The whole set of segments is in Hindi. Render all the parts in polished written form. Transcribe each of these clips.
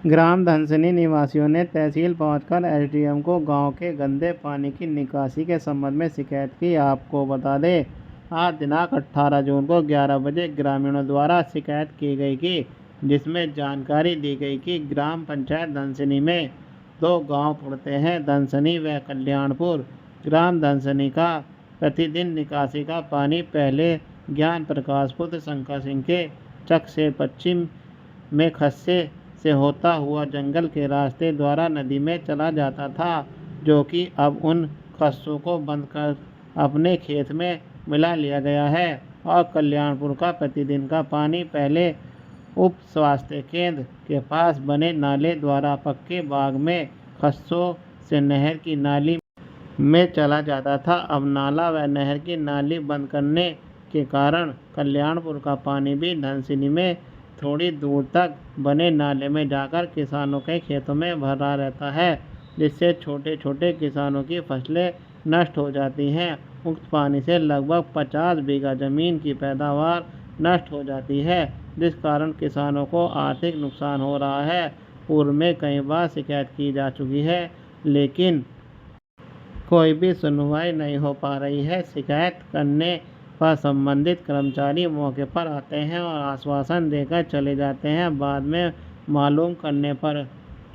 ग्राम धनसिनी निवासियों ने तहसील पहुंचकर एसडीएम को गांव के गंदे पानी की निकासी के संबंध में शिकायत की। आपको बता दें, आज दिनांक 18 जून को 11 बजे ग्रामीणों द्वारा शिकायत की गई कि जिसमें जानकारी दी गई कि ग्राम पंचायत धनसिनी में दो गांव पड़ते हैं, धनसिनी व कल्याणपुर। ग्राम धनसिनी का प्रतिदिन निकासी का पानी पहले ज्ञान प्रकाश पुत्र शंकर सिंह के चक से पश्चिम में खस्से से होता हुआ जंगल के रास्ते द्वारा नदी में चला जाता था, जो कि अब उन खस्सों को बंद कर अपने खेत में मिला लिया गया है। और कल्याणपुर का प्रतिदिन का पानी पहले उप स्वास्थ्य केंद्र के पास बने नाले द्वारा पक्के बाग में खस्सों से नहर की नाली में चला जाता था। अब नाला व नहर की नाली बंद करने के कारण कल्याणपुर का पानी भी धनसिनी में थोड़ी दूर तक बने नाले में जाकर किसानों के खेतों में भरा रहता है, जिससे छोटे छोटे किसानों की फसलें नष्ट हो जाती हैं। उक्त पानी से लगभग 50 बीघा जमीन की पैदावार नष्ट हो जाती है, जिस कारण किसानों को आर्थिक नुकसान हो रहा है। पूर्व में कई बार शिकायत की जा चुकी है, लेकिन कोई भी सुनवाई नहीं हो पा रही है। शिकायत करने पर संबंधित कर्मचारी मौके पर आते हैं और आश्वासन देकर चले जाते हैं। बाद में मालूम करने पर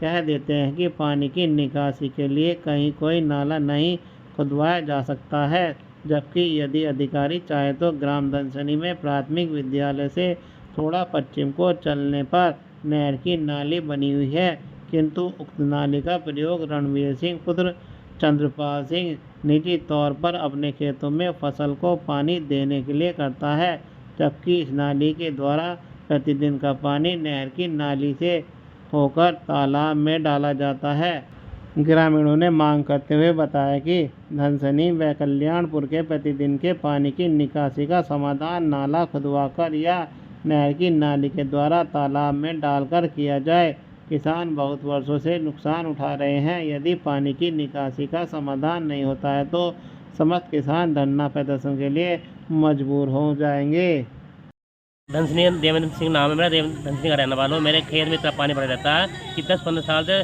कह देते हैं कि पानी की निकासी के लिए कहीं कोई नाला नहीं खुदवाया जा सकता है, जबकि यदि अधिकारी चाहे तो ग्राम धनसिनी में प्राथमिक विद्यालय से थोड़ा पश्चिम को चलने पर नहर की नाली बनी हुई है, किंतु उक्त नाली का प्रयोग रणवीर सिंह पुत्र चंद्रपाल सिंह निजी तौर पर अपने खेतों में फसल को पानी देने के लिए करता है, जबकि इस नाली के द्वारा प्रतिदिन का पानी नहर की नाली से होकर तालाब में डाला जाता है। ग्रामीणों ने मांग करते हुए बताया कि धनसिनी व कल्याणपुर के प्रतिदिन के पानी की निकासी का समाधान नाला खुदवाकर या नहर की नाली के द्वारा तालाब में डालकर किया जाए। किसान बहुत वर्षों से नुकसान उठा रहे हैं। यदि पानी की निकासी का समाधान नहीं होता है तो समस्त किसान धरना प्रदर्शन के लिए मजबूर हो जाएंगे। धनसिनी देवेंद्र सिंह नाम है मेरा, धनसिनी का रहने वाला हूँ। मेरे खेत में इतना पानी भरा रहता है कि 10-15 साल से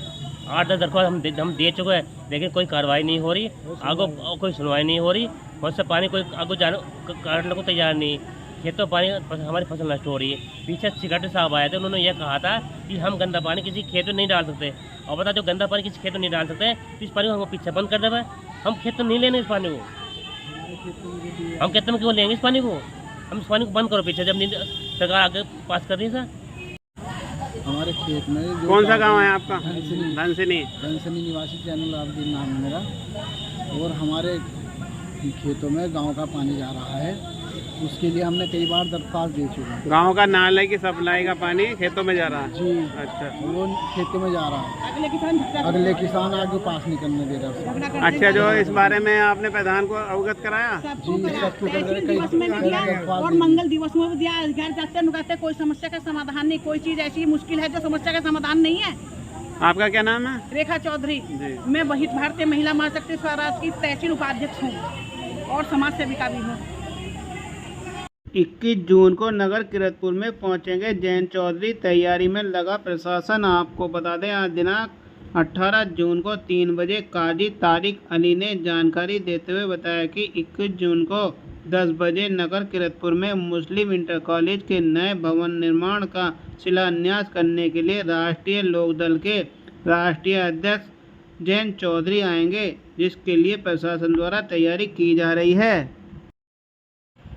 8-10 दरख्वास्त हम दे चुके हैं, लेकिन कोई कार्रवाई नहीं हो रही, आगे कोई सुनवाई नहीं हो रही। बहुत से पानी कोई आगे जाने काटने को तैयार नहीं। खेतों पानी हमारी फसल नष्ट हो रही है। पीछे सेक्रेटरी साहब आए थे, उन्होंने यह कहा था कि हम गंदा पानी किसी खेत में नहीं डाल सकते। और बता, जो गंदा पानी किसी खेत में नहीं डाल सकते, तो इस पानी को हमको पीछे बंद कर देवे। हम खेत में नहीं लेंगे इस पानी को, हम खेत में क्यों लेंगे इस पानी को? हम इस पानी को बंद करो पीछे, जब सरकार आगे पास कर रही है। सर, हमारे खेत में कौन सा गाँव है आपका? धनसिनी निवासी जैनुल आबदीन नाम है मेरा। और हमारे खेतों में गांव का पानी जा रहा है, उसके लिए हमने कई बार दरख्वास्त दे चुके हैं। गाँव का नाले की सप्लाई का पानी खेतों में जा रहा है? जी, अच्छा, वो खेतों में जा रहा है। अगले किसान आगे पास नहीं करने दे रहा। अच्छा, जो इस बारे में आपने प्रधान को अवगत कराया? और मंगल दिवस में भी दिया, घर जाते नुकाते, कोई समस्या का समाधान नहीं। कोई चीज ऐसी मुश्किल है जो समस्या का समाधान नहीं है। आपका क्या नाम है? रेखा चौधरी। मैं भारतीय महिला महाशक्ति स्वराज की तहसील उपाध्यक्ष हूँ और समाज सेविका भी हूँ। 21 जून को नगर किरतपुर में पहुंचेंगे जैन चौधरी, तैयारी में लगा प्रशासन। आपको बता दें, आज दिनांक 18 जून को 3 बजे काजी तारिक अली ने जानकारी देते हुए बताया कि 21 जून को 10 बजे नगर किरतपुर में मुस्लिम इंटर कॉलेज के नए भवन निर्माण का शिलान्यास करने के लिए राष्ट्रीय लोकदल के राष्ट्रीय अध्यक्ष जैन चौधरी आएंगे, जिसके लिए प्रशासन द्वारा तैयारी की जा रही है।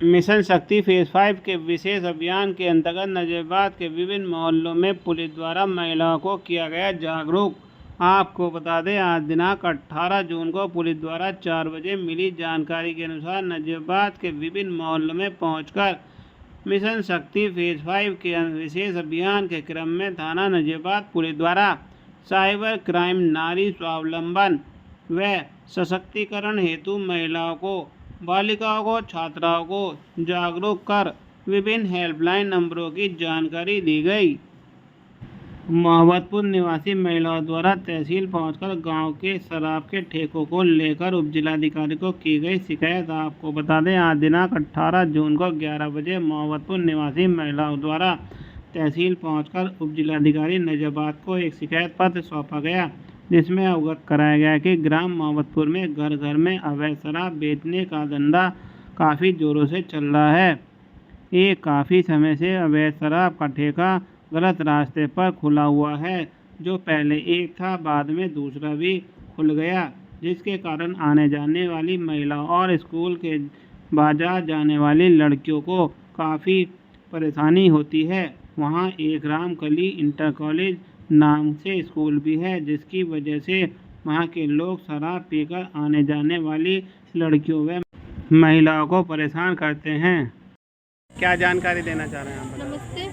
मिशन शक्ति फेज 5 के विशेष अभियान के अंतर्गत नजरबाद के विभिन्न मोहल्लों में पुलिस द्वारा महिलाओं को किया गया जागरूक। आपको बता दें, आज दिनांक 18 जून को पुलिस द्वारा 4 बजे मिली जानकारी के अनुसार नजरबाद के विभिन्न मोहल्लों में पहुंचकर मिशन शक्ति फेज 5 के विशेष अभियान के क्रम में थाना नजरबाद पुलिस द्वारा साइबर क्राइम, नारी स्वावलंबन व सशक्तिकरण हेतु महिलाओं को, बालिकाओं को, छात्राओं को जागरूक कर विभिन्न हेल्पलाइन नंबरों की जानकारी दी गई। मोहम्मदपुर निवासी महिलाओं द्वारा तहसील पहुंचकर गांव के शराब के ठेकों को लेकर उपजिलाधिकारी को की गई शिकायत। आपको बता दें, आज दिनांक 18 जून को 11 बजे मोहम्मदपुर निवासी महिलाओं द्वारा तहसील पहुंचकर उपजिलाधिकारी नजाबाद को एक शिकायत पत्र सौंपा गया, जिसमें अवगत कराया गया कि ग्राम मावतपुर में घर घर में अवैध शराब बेचने का धंधा काफ़ी ज़ोरों से चल रहा है। ये काफ़ी समय से अवैध शराब का ठेका गलत रास्ते पर खुला हुआ है, जो पहले एक था, बाद में दूसरा भी खुल गया, जिसके कारण आने जाने वाली महिलाओं और स्कूल के बाजार जाने वाली लड़कियों को काफ़ी परेशानी होती है। वहाँ एक रामकली इंटर कॉलेज नाम से स्कूल भी है, जिसकी वजह से वहाँ के लोग शराब पीकर आने जाने वाली लड़कियों व महिलाओं को परेशान करते हैं। क्या जानकारी देना चाह रहे हैं आप? नमस्ते,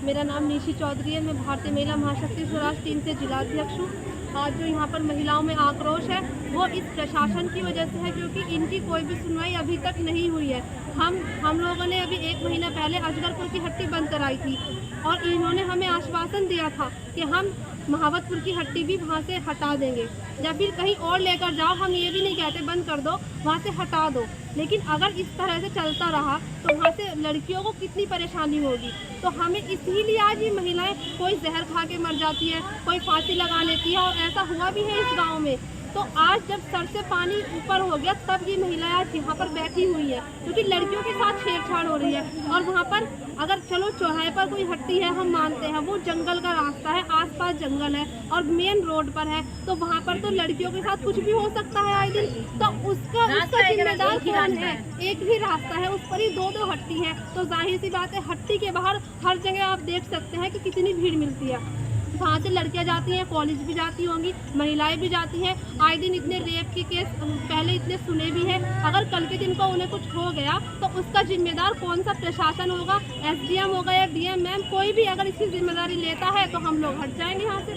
मेरा नाम निशी चौधरी है। मैं भारतीय महिला महाशक्ति स्वराज टीम से जिलाध्यक्ष हूँ। आज जो यहाँ पर महिलाओं में आक्रोश है वो इस प्रशासन की वजह से है, क्योंकि इनकी कोई भी सुनवाई अभी तक नहीं हुई है। हम लोगों ने अभी 1 महीना पहले अजगरपुर की हट्टी बंद कराई थी और इन्होंने हमें आश्वासन दिया था कि हम महावतपुर की हट्टी भी वहाँ से हटा देंगे या फिर कहीं और लेकर जाओ। हम ये भी नहीं कहते बंद कर दो, वहाँ से हटा दो, लेकिन अगर इस तरह से चलता रहा तो वहाँ से लड़कियों को कितनी परेशानी होगी। तो हमें इसीलिए आज ये महिलाएं कोई जहर खा के मर जाती है, कोई फांसी लगा लेती है, और ऐसा हुआ भी है इस गांव में। तो आज जब सर से पानी ऊपर हो गया तब ये महिलाएं आज यहाँ पर बैठी हुई है, क्योंकि लड़कियों के साथ छेड़छाड़ हो रही है। और वहाँ पर अगर चलो चौराहे पर कोई हट्टी है, हम मानते हैं वो जंगल का रास्ता है, आसपास जंगल है और मेन रोड पर है, तो वहाँ पर तो लड़कियों के साथ कुछ भी हो सकता है आए दिन। तो उसका जिम्मेदार कौन है? एक ही रास्ता है, उस पर ही 2-2 हट्टी है। तो जाहिर सी बात है, हट्टी के बाहर हर जगह आप देख सकते हैं कि कितनी भीड़ मिलती है। वहाँ से लड़कियाँ जाती हैं, कॉलेज भी जाती होंगी, महिलाएं भी जाती हैं। आए दिन इतने रेप के केस पहले इतने सुने भी हैं। अगर कल के दिन को उन्हें कुछ हो गया तो उसका जिम्मेदार कौन सा प्रशासन होगा? SDM होगा या DM मैम, कोई भी अगर इसकी जिम्मेदारी लेता है तो हम लोग हट जाएंगे यहाँ से।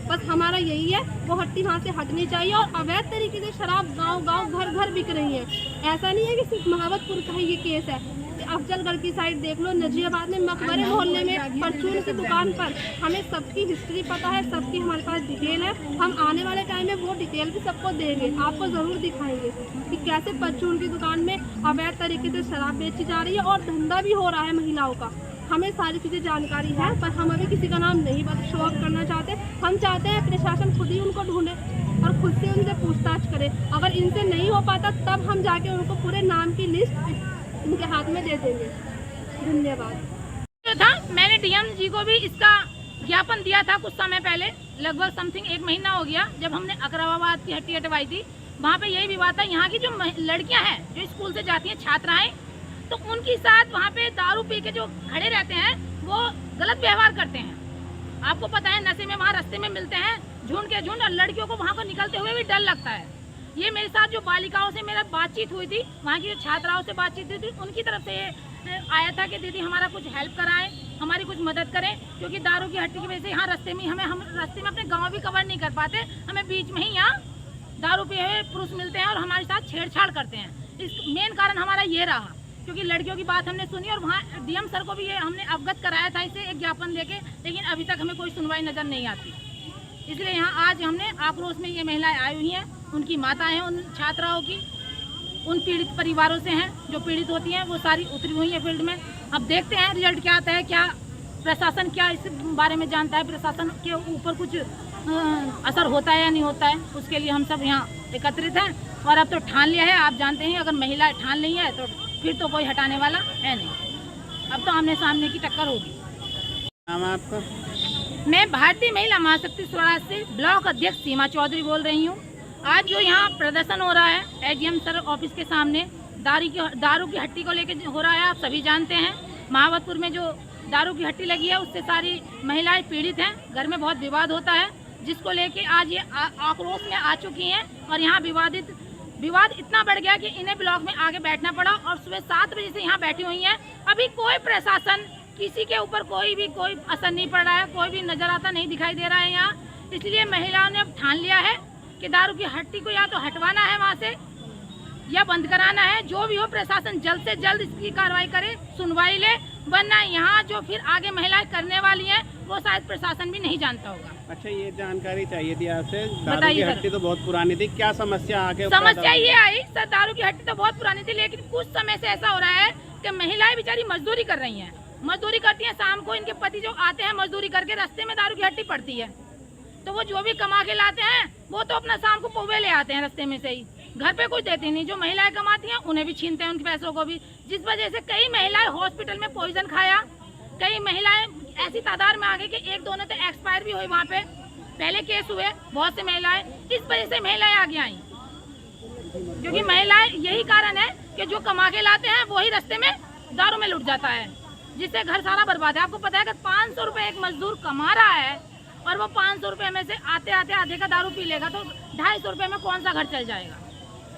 बस हमारा यही है, वो हट्टी वहाँ से हटनी चाहिए। और अवैध तरीके से शराब गाँव घर घर बिक रही है। ऐसा नहीं है कि सिर्फ महावतपुर का ही ये केस है, अफजलगढ़ की साइड देख लो, नजियाबाद में मकबरे मोहल्ले में परचून की दुकान पर। हमें सबकी हिस्ट्री पता है, सबकी हमारे पास डिटेल है। हम आने वाले टाइम में वो डिटेल भी सबको देंगे, आपको ज़रूर दिखाएंगे कि कैसे परचून की दुकान में अवैध तरीके से शराब बेची जा रही है और धंधा भी हो रहा है महिलाओं का। हमें सारी चीज़ें जानकारी है, पर हम अभी किसी का नाम नहीं शो ऑफ करना चाहते। हम चाहते हैं प्रशासन खुद ही उनको ढूंढे और खुद से उनसे पूछताछ करे। अगर इनसे नहीं हो पाता तब हम जाके उनको पूरे नाम की लिस्ट उनके हाथ में दे देंगे। धन्यवाद। था मैंने DM जी को भी इसका ज्ञापन दिया था कुछ समय पहले, लगभग समथिंग 1 महीना हो गया, जब हमने अकराबाद की हट्टी हटवाई थी। वहाँ पे यही विवाद था, यहाँ की जो लड़कियाँ हैं जो स्कूल से जाती हैं छात्राएं, तो उनके साथ वहाँ पे दारू पी के जो खड़े रहते हैं वो गलत व्यवहार करते हैं। आपको पता है, नशे में वहाँ रास्ते में मिलते हैं झुंड के झुंड, और लड़कियों को वहाँ को निकलते हुए भी डर लगता है। ये मेरे साथ जो बालिकाओं से मेरा बातचीत हुई थी, वहाँ की जो छात्राओं से बातचीत हुई थी, उनकी तरफ से ये आया था कि दीदी हमारा कुछ हेल्प कराएं, हमारी कुछ मदद करें, क्योंकि दारू की हट्टी की वजह से यहाँ रास्ते में हम रास्ते में अपने गांव भी कवर नहीं कर पाते। हमें बीच में ही यहाँ दारू पिए हुए पुरुष मिलते हैं और हमारे साथ छेड़छाड़ करते हैं। इस मेन कारण हमारा ये रहा, क्योंकि लड़कियों की बात हमने सुनी और वहाँ DM सर को भी ये हमने अवगत कराया था इसे एक ज्ञापन लेके, लेकिन अभी तक हमें कोई सुनवाई नज़र नहीं आती। इसलिए यहाँ आज हमने आक्रोश में ये महिलाएं आई हुई हैं, उनकी माता हैं, उन छात्राओं की, उन पीड़ित परिवारों से हैं जो पीड़ित होती हैं, वो सारी उतरी हुई हैं फील्ड में। अब देखते हैं रिजल्ट क्या आता है, क्या प्रशासन क्या इस बारे में जानता है, प्रशासन के ऊपर कुछ असर होता है या नहीं होता है। उसके लिए हम सब यहाँ एकत्रित हैं और अब तो ठान लिया है। आप जानते हैं अगर महिलाएं ठान ली है तो फिर तो कोई हटाने वाला है नहीं, अब तो आमने सामने की टक्कर होगी। नाम है आपका? मैं भारतीय महिला महाशक्ति स्वराज से ब्लॉक अध्यक्ष सीमा चौधरी बोल रही हूँ। आज जो यहाँ प्रदर्शन हो रहा है SDM सर ऑफिस के सामने दारू की हट्टी को लेकर हो रहा है, आप सभी जानते हैं महावतपुर में जो दारू की हट्टी लगी है उससे सारी महिलाएं पीड़ित हैं, घर में बहुत विवाद होता है, जिसको लेके आज ये आक्रोश में आ चुकी हैं। और यहाँ विवाद इतना बढ़ गया कि इन्हें ब्लॉक में आगे बैठना पड़ा और सुबह 7 बजे से यहाँ बैठी हुई हैं। अभी कोई प्रशासन, किसी के ऊपर कोई असर नहीं पड़ रहा है, कोई भी नजर आता नहीं दिखाई दे रहा है यहाँ। इसलिए महिलाओं ने अब ठान लिया है कि दारू की हट्टी को या तो हटवाना है वहाँ से या बंद कराना है। जो भी हो प्रशासन जल्द से जल्द इसकी कार्रवाई करे, सुनवाई ले, वरना यहाँ जो फिर आगे महिलाएं करने वाली हैं वो शायद प्रशासन भी नहीं जानता होगा। अच्छा, ये जानकारी चाहिए थी आपसे। दारू की हट्टी तो बहुत पुरानी थी, क्या समस्या आगे? समस्या ये आई सर, दारू की हट्टी तो बहुत पुरानी थी, लेकिन कुछ समय से ऐसा हो रहा है कि महिलाएं बेचारी मजदूरी कर रही हैं मजदूरी करती हैं, शाम को इनके पति जो आते हैं मजदूरी करके, रास्ते में दारू की हट्टी पड़ती है, तो वो जो भी कमा के लाते हैं वो तो अपना शाम को पौवे ले आते हैं रास्ते में से ही, घर पे कुछ देते नहीं। जो महिलाएं कमाती हैं उन्हें भी छीनते हैं उनके पैसों को भी, जिस वजह से कई महिलाएं हॉस्पिटल में पॉइजन खाया, कई महिलाएं ऐसी तादाद में आ गई कि एक दोनों तो एक्सपायर भी हुई, वहाँ पे पहले केस हुए बहुत से महिलाएं, इस वजह से महिलाएं आगे आई, क्योंकि महिलाएं यही कारण है कि जो कमा के लाते हैं वही रास्ते में दारू में लुट जाता है, जिससे घर सारा बर्बाद है। आपको पता है कि 500 रुपए एक मजदूर कमा रहा है और वो 500 रुपए में से आते आते आधे का दारू पी लेगा तो 250 रुपए में कौन सा घर चल जाएगा।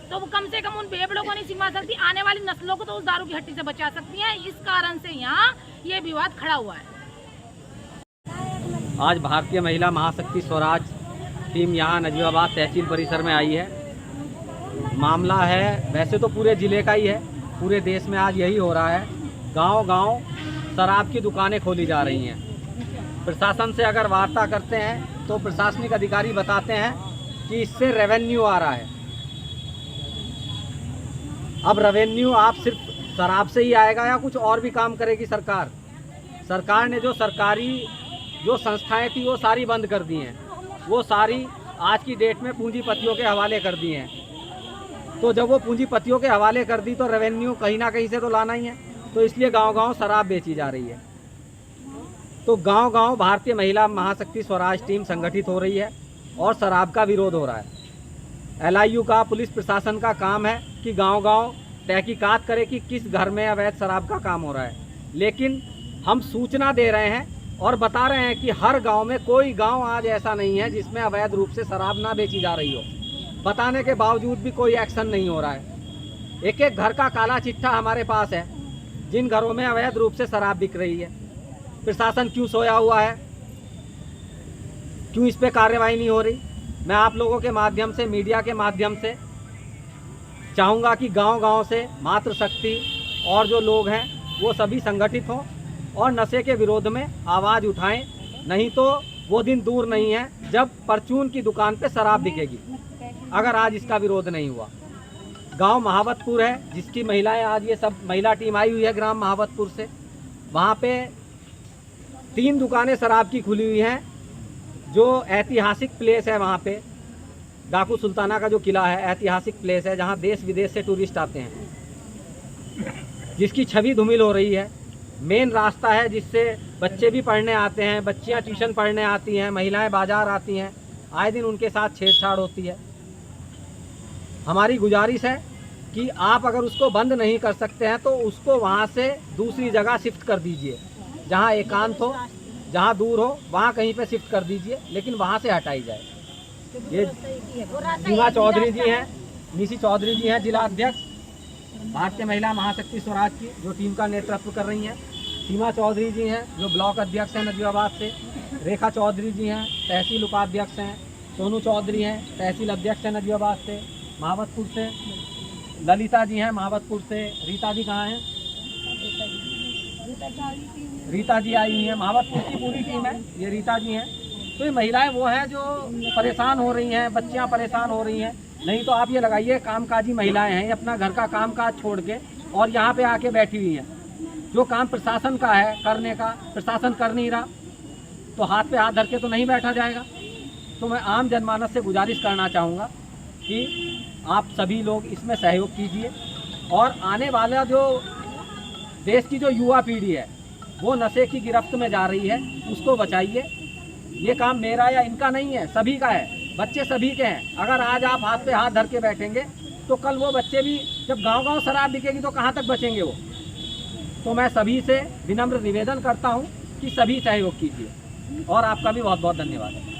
तो वो कम से कम उन बेबड़ों को नहीं सिखा सकती, आने वाली नस्लों को तो उस दारू की हट्टी से बचा सकती है। इस कारण से यहाँ ये विवाद खड़ा हुआ है। आज भारतीय महिला महाशक्ति स्वराज टीम यहाँ नजीबाबाद तहसील परिसर में आई है। मामला है वैसे तो पूरे ज़िले का ही है, पूरे देश में आज यही हो रहा है। गांव-गांव शराब की दुकानें खोली जा रही हैं। प्रशासन से अगर वार्ता करते हैं तो प्रशासनिक अधिकारी बताते हैं कि इससे रेवेन्यू आ रहा है। अब रेवेन्यू आप सिर्फ शराब से ही आएगा या कुछ और भी काम करेगी सरकार? सरकार ने जो सरकारी जो संस्थाएं थी वो सारी बंद कर दी हैं, वो सारी आज की डेट में पूंजीपतियों के हवाले कर दी हैं। तो जब वो पूंजीपतियों के हवाले कर दी तो रेवेन्यू कहीं ना कहीं से तो लाना ही है, तो इसलिए गांव-गांव शराब बेची जा रही है। तो गांव-गांव भारतीय महिला महाशक्ति स्वराज टीम संगठित हो रही है और शराब का विरोध हो रहा है। LIU का पुलिस प्रशासन का काम है कि गांव-गांव तहकीकात करे कि किस घर में अवैध शराब का काम हो रहा है, लेकिन हम सूचना दे रहे हैं और बता रहे हैं कि हर गांव में कोई गांव आज ऐसा नहीं है जिसमें अवैध रूप से शराब ना बेची जा रही हो। बताने के बावजूद भी कोई एक्शन नहीं हो रहा है। एक एक घर का काला चिट्ठा हमारे पास है, जिन घरों में अवैध रूप से शराब बिक रही है। प्रशासन क्यों सोया हुआ है, क्यों इस पे कार्रवाई नहीं हो रही? मैं आप लोगों के माध्यम से, मीडिया के माध्यम से चाहूँगा कि गांव-गांव से मातृशक्ति और जो लोग हैं वो सभी संगठित हों और नशे के विरोध में आवाज़ उठाएं। नहीं तो वो दिन दूर नहीं है जब परचून की दुकान पे शराब बिकेगी, अगर आज इसका विरोध नहीं हुआ। गांव महावतपुर है, जिसकी महिलाएं आज ये सब महिला टीम आई हुई है ग्राम महावतपुर से। वहाँ पे 3 दुकानें शराब की खुली हुई हैं। जो ऐतिहासिक प्लेस है वहाँ पे, डाकू सुल्ताना का जो किला है, ऐतिहासिक प्लेस है जहाँ देश विदेश से टूरिस्ट आते हैं, जिसकी छवि धूमिल हो रही है। मेन रास्ता है जिससे बच्चे भी पढ़ने आते हैं, बच्चियाँ ट्यूशन पढ़ने आती हैं, महिलाएं बाजार आती हैं, आए दिन उनके साथ छेड़छाड़ होती है। हमारी गुजारिश है कि आप अगर उसको बंद नहीं कर सकते हैं तो उसको वहाँ से दूसरी जगह शिफ्ट कर दीजिए, जहाँ एकांत हो, जहाँ दूर हो, वहाँ कहीं पे शिफ्ट कर दीजिए, लेकिन वहाँ से हटाई जाए। ये सीमा चौधरी जी हैं, निशी चौधरी जी हैं जिला अध्यक्ष भारतीय महिला महाशक्ति स्वराज की, जो टीम का नेतृत्व कर रही हैं। सीमा चौधरी जी हैं जो ब्लॉक अध्यक्ष हैं नजीबाबाद से। रेखा चौधरी जी हैं तहसील उपाध्यक्ष हैं। सोनू चौधरी हैं तहसील अध्यक्ष हैं नजीबाबाद से, महावतपुर से। ललिता जी हैं महावतपुर से। रीता जी कहाँ हैं? रीता जी आई हुई हैं, महावतपुर की पूरी टीम है, ये रीता जी हैं। तो ये महिलाएं वो हैं जो परेशान हो रही हैं, बच्चियां परेशान हो रही हैं। नहीं तो आप ये लगाइए कामकाजी महिलाएं हैं, ये अपना घर का कामकाज छोड़ के और यहाँ पे आके बैठी हुई हैं। जो काम प्रशासन का है करने का, प्रशासन कर नहीं रहा, तो हाथ पे हाथ धर के तो नहीं बैठा जाएगा। तो मैं आम जनमानस से गुजारिश करना चाहूँगा कि आप सभी लोग इसमें सहयोग कीजिए और आने वाला जो देश की जो युवा पीढ़ी है वो नशे की गिरफ्त में जा रही है, उसको बचाइए। ये काम मेरा या इनका नहीं है, सभी का है, बच्चे सभी के हैं। अगर आज आप हाथ पे हाथ धर के बैठेंगे तो कल वो बच्चे भी, जब गांव-गांव शराब बिकेगी तो कहाँ तक बचेंगे वो। तो मैं सभी से विनम्र निवेदन करता हूँ कि सभी सहयोग कीजिए और आपका भी बहुत बहुत धन्यवाद है।